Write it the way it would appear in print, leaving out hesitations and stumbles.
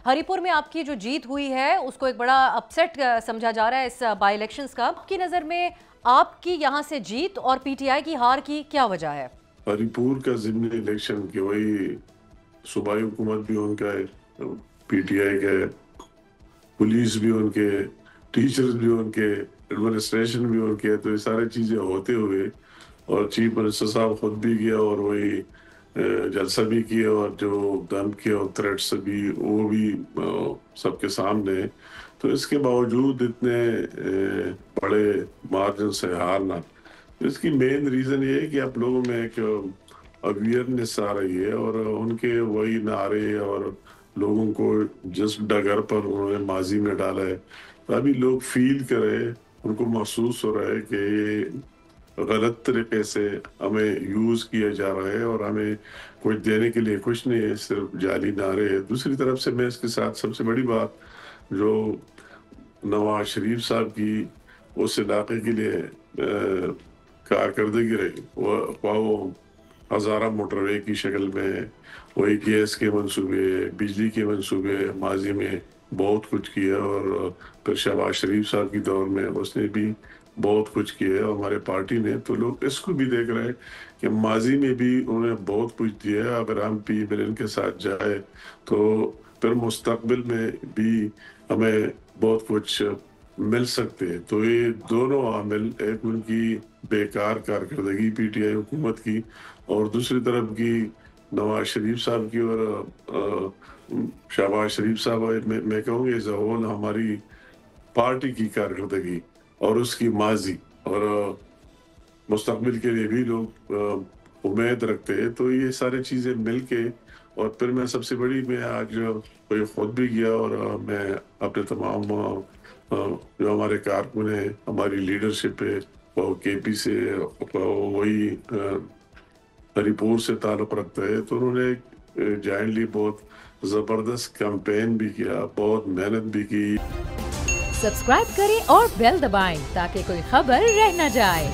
ہری پور میں آپ کی جو جیت ہوئی ہے اس کو ایک بڑا اپسیٹ سمجھا جا رہا ہے اس بائی الیکشنز کا. آپ کی نظر میں آپ کی یہاں سے جیت اور پی ٹی آئی کی ہار کی کیا وجہ ہے؟ ہری پور کا ضمنی الیکشن کی وہی صوبائی حکومت بھی ان کا ہے, پی ٹی آئی کا ہے, پولیس بھی ان کے, ٹیچرز بھی ان کے, ایڈمنسٹریشن بھی ان کے. تو یہ ساری چیزیں ہوتے ہوئے اور چیف منسٹر صاحب خود بھی گیا اور وہی جلسہ بھی کیا اور جو دھمکی اور تھریٹس بھی وہ بھی سب کے سامنے. تو اس کے باوجود اتنے بڑے مارجن سے ہارنا, اس کی مین ریزن یہ ہے کہ آپ لوگوں میں ایک اویئرنیس آ رہی ہے اور ان کے وہی نعرے اور لوگوں کو جس ڈگر پر انہوں نے ماضی میں ڈالا ہے, ابھی لوگ فیل کرے, ان کو محسوس ہو رہا ہے کہ یہ غلط طریقے سے ہمیں یوز کیا جا رہا ہے اور ہمیں کچھ دینے کے لیے کچھ نہیں ہے, صرف جعلی نعرے ہے. دوسری طرف سے میں اس کے ساتھ سب سے بڑی بات جو نواز شریف صاحب کی اس علاقے کے لیے کارکردگی رہی, وہ ہزارہ موٹر وے کی شکل میں, وہی گیس کے منصوبے, بجلی کے منصوبے ماضی میں بہت کچھ کیا, اور پھر شہباز شریف صاحب کی دور میں اس نے بھی بہت کچھ کیا ہے ہمارے پارٹی نے. تو لوگ اس کو بھی دیکھ رہے ہیں کہ ماضی میں بھی انہوں نے بہت کچھ دیا ہے, اگر ہم پی ملن کے ساتھ جائے تو پھر مستقبل میں بھی ہمیں بہت کچھ مل سکتے ہیں. تو یہ دونوں عامل, ایک ان کی بیکار کارکردگی پی ٹی آئی حکومت کی, اور دوسری طرف کی نواز شریف صاحب کی اور شہباز شریف صاحب, میں کہوں گی ایز اے ہول ہماری پارٹی کی کارکردگی اور اس کی ماضی اور مستقبل کے لیے بھی لوگ امید رکھتے ہیں. تو یہ ساری چیزیں مل کے, اور پھر میں سب سے بڑی, میں آج کوئی خود بھی گیا اور میں اپنے تمام جو ہمارے کارکن ہیں, ہماری لیڈرشپ ہے, وہ کے پی سے, وہی ہری پور سے تعلق رکھتا ہے, تو انہوں نے جائنٹلی بہت زبردست کیمپین بھی کیا, بہت محنت بھی کی. سبسکرائب کریں اور بیل دبائیں تاکہ کوئی خبر رہ نہ جائے.